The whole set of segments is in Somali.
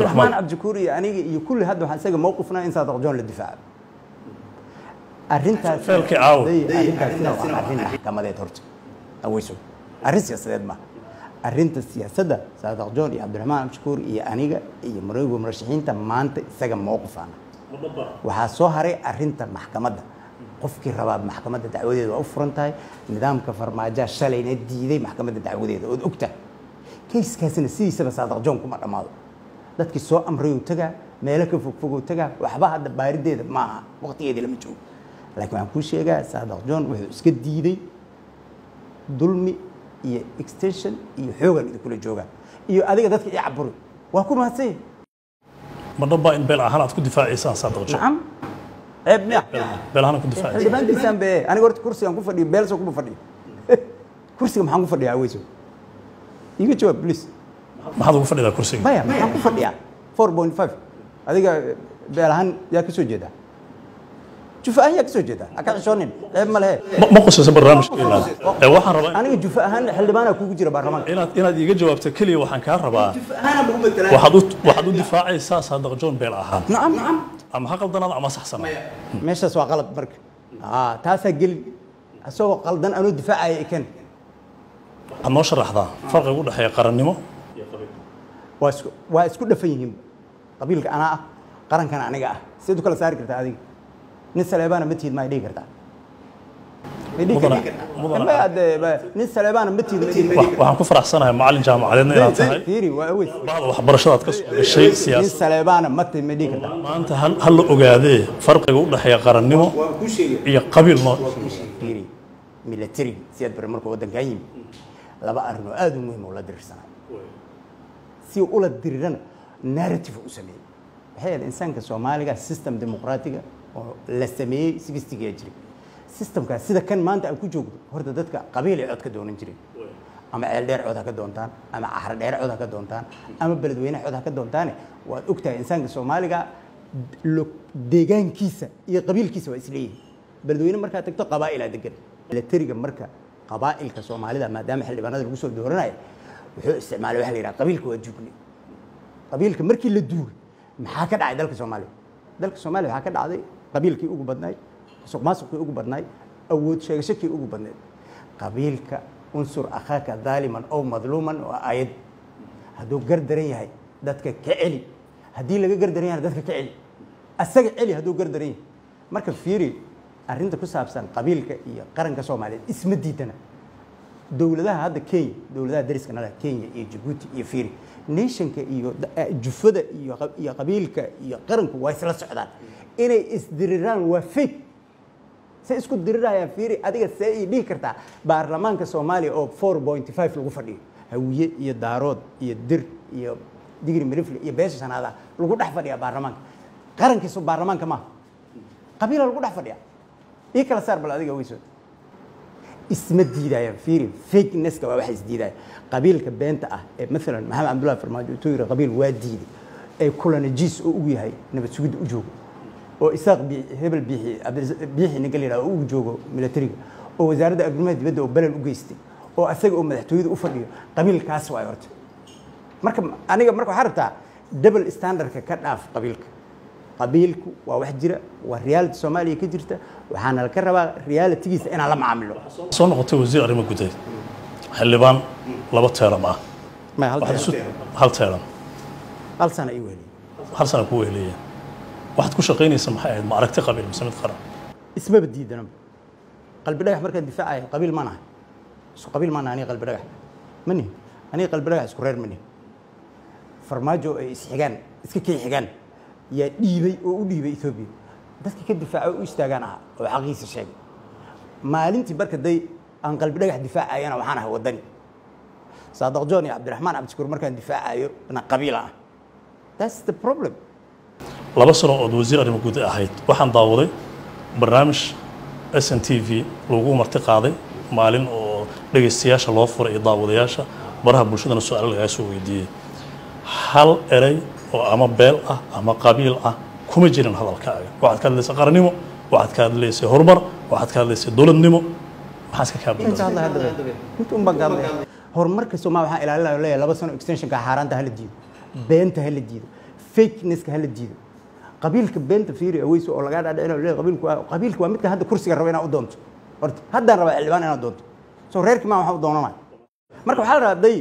الرحمن عبد الشكور يعني كل هذا حسنا موقفنا إن صادق جون للدفاع أرنتها فالك عاو أرنتها محكمة ذي ترت أويسو أرنت سياسة ما أرنت السياسة صادق جون يا عبد الرحمن عبد الشكور يا أنيجا يا مريض ومرشحين تما أنت سجن موقفنا وحصوهري أرنت محكمة qofkii rabaa maxkamadda dacwadeeda oo furan tahay nidaamka farmaajo shalay diiday maxkamadda dacwadeeda oo ogta kiiskaasina sidiisaba saadaq joon kuma dhamaado dadkii soo amray uu taga meel ka fog uu taga waxba hadda baarideeda ma aha waqtigeedii lama joogo laakiin waxaan ku sheegaa saadaq joon wuxuu iska diiday dulmi iyo extension iyo xoogan idin kula jooga iyo adiga dadka i caburi waa ku mahadsan ma dhaba in beel ahaan aad ku difaacaysaa saadaq joon nacam ابني بلهنا كنت فاعل اللي بانتي سام به انا قلت كرسي انكو فدي بيلسو كو فدي كرسي ما حنكو فدي اويسو يجي جواب بليز ما حد كو فدي كرسي بايا ما حنكو فدي 4.5 اديك بلهان يا كسو جيدا جفاء يا كسو جيدا اكا شونين ما له ما قصص برنامج اي waxaan rabaa aniga jufa ahaan xildhibaana kugu jira baarlamaanka inaad iga jawaabto kaliya waxaan ka rabaa waxaad u difaacaysaa saadaq joon beel ahaan nacam nacam ama xaqaldanaad ama saxsan meeshaas waa qalad marka taasa gal asoo qaldan aanu difaacay kan ama sharaxda farqiga u dhaxeeya qarannimo iyo qabiil waa isku dhafan yihiin qabiilka ana ah qarankan aniga ah sidoo kala saari kartaa adiga nin saleebana ma tiid ma dhigi kartaa nin saleebana ma tiid waxaan ku faraxsanahay macallin jaamacadeedna inaad tahay fiiri waa aweys baad waxbarashadaad ka soo gashay siyaasad nin saleebana ma tiid ma dhigi kartaa maanta hal la ogaadee farqiga u dhaxeeya qarannimo iyo qabiil noo fiiri military siyad bar markuu wadankan yimi laba arrin oo aad u muhiim oo la dirirsanay si uu la dirirana narrative u sameeyay waxay insaanka Soomaaliga system dimuqraadiga oo la sameeyay 60 jiray systemka sida kan maanta aan ku joogno horta dadka qabiil ay cod ka doonan jireen ama ceel dheer cod ka doontaan ama ahar dheer cod ka doontaan ama beledweyne cod ka doontaan waad ogtahay insaanka Soomaaliga deegaankiisa iyo qabiilkiisa waa isleeyahay beledweyne marka tagto qabaa'il degan militariga marka qabaa'ilka Soomaalida maadaama xildhibaanada lagu soo dooranayo wuxuu isticmaalay waxa la yiraahdo qabiilka waa jubni qabiilka markii la duuray maxaa ka dhacay dalka Soomaaliya waxaa ka dhacday qabiilkii ugu badnaay suuqmaasuqii ugu badnaay awood sheegashakii ugu badnayd qabiilka unsur akhaka zaliman aw madluman wa ayad haduu gardaran yahay dadka ka celi hadii laga gardaran yahay dadka ka celi asaga celi haduu gardaran yahay marka fiiri arrinta ku saabsan qabiilka iyo qaranka Soomaaliyeed isma diidana dawladaha hadda Kenya dawladaha dariska nala Kenya iyo Djibouti iyo fiiri nationka iyo jufada iyo qabiilka iyo qaranku way isla socdaan inay isdiriraan waa fake si isku diriraya fiiri adiga say dhigi kartaa baarlamaanka Soomaaliya oo 4.5 lagu fadhiyo hawiye iyo daarood iyo dir iyo digri mirifli iyo beesha sanada lagu dhax fadhiya baarlamaanka qarankiisu baarlamaanka ma qabiil lagu dhax fadhiya ee kala saar bal adiga weyso isma diidaya fiiri fakeness ka wax isdiidaya qabiilka beenta ah ee mesela Maxamed Cabdullaahi Farmaajo uu yiri qabiil waa diiday ay kulana jiis oo ugu yahay nabad sugid u joogo oo isaaq hebel biixi nigal yiraahdo uu joogo militariga oo wasaaradda arrimaha dibadda oo balal u geystay oo asaga oo madaxtooyada u fadhiyo qabiilkaas waa horta marka aniga marka waxa rabtaa double standardka ka dhaaf qabiilku waa wax jira waa reality Soomaaliya ka jirta waxaana la ka rabaa realitygiisa in la macaamilo soo noqotay wasiir arrimo gudaheed xildhibaan laba teeram ah ma hal teeram hal sano ay weeliyay hal sano ku weeliyay waxaad ku shaqeynaysaa maxay ahayd ma aragti qabiil mas'uuliyad qaran isma badiidana qalbi dhagax marka difaacay qabiil ma nahay isku qabiil ma nahay qalbi dhagax mani ani qalbi dhagax isku reer mani farmaajo ay isxigaan iska xigaan ya dhiibay oo u dhiibay Ethiopia dadka ka difaaco u istaagaan ah oo xaqiisa sheegay maalintii barkaday aan qalbi dhagax difaacayana waxaan ahaa wadani saadaq joon iyo Cabdiraxmaan Cabdi Shakuur markaan difaacayo ana qabiil ah that's the problem laba sano oo wasiir arrimo gudaha ahayd waxaan daawaday barnaamij SNTV lagu marti qaaday maalin oo dhageystayaasha loo furay daawadayaasha baraha bulshada su'aalo laga soo weydiiyay hal eray oo ama beel ah ama qabiil ah kuma jirin hadalkaaga waxaad ka hadlaysaa qarannimo waxaad ka hadlaysaa horumar waxaad ka hadlaysaa dawladnimo maxaa ka hadlaysaa inta un baan horumarka Soomaaliya waxa ilaalinayo leeyahay laba sano extension ka xaaraanta hal diido beenta hal diido fakeness ka hal diido qabiilka beenta fiiri aweyso oo laga dhaadhicino leeyahay qabiilku waa midka hadda kursiga raba inaa u doonto horta haddaan rabaa xildhibaan inaa doonto soo reerkii ma waxa u doonanay marka waxaa la rabaa day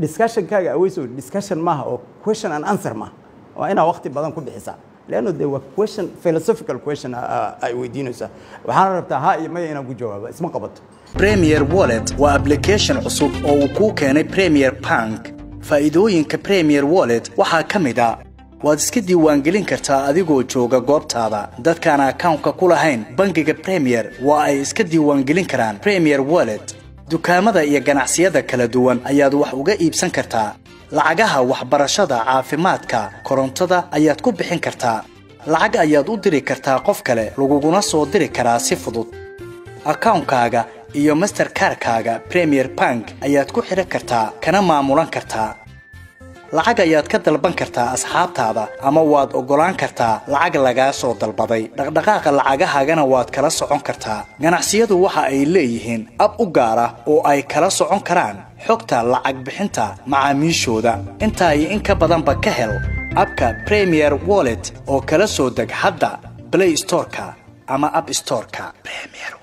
discussion kaaga aweyso discussion maaha oo question and answer maaha waa inaa waqti badan ku bixisaa لأنه ده question philosophical question أي ويدينوسا وحنا ربطها هاي ما ينقول جوابه اسمه قبض Premier Wallet وابليكيشن عصوب أو كوكاني Premier Bank فائدوين كبريمير Wallet وحا كمدا وادسك ديوان كرتا أديقو جوغا قوبتادا داد كان أكاونكا كولاهين بانكيكا بريمير وآي اسك ديوان كران Premier Wallet دوكامدا إيا ganacsiada kala duwan ayaad wax uga iibsan kartaa lacagaha waxbarashada caafimaadka korontada ayaad ku bixin kartaa lacag ayaad u diri kartaa qof kale laguguna soo diri karaa si fudud akaankaaga iyo Mastercard-kaaga Premier Bank ayaad ku xiran kartaa kana maamulan kartaa lacag ayaad ka dalban kartaa asxaabtaada ama waad ogolaan kartaa lacag laga soo dalbaday dhaqdhaqaaqa lacagahaagana waad kala socon kartaa ganacsiyadu waxa ay leeyihiin ab u gaar ah oo ay kala socon karaan xogta lacag bixinta macaamiishooda inta ay in ka badan ba ka hel abka Premier Wallet oo kala soo deg hadda Play Store-ka ama App Store-ka Premier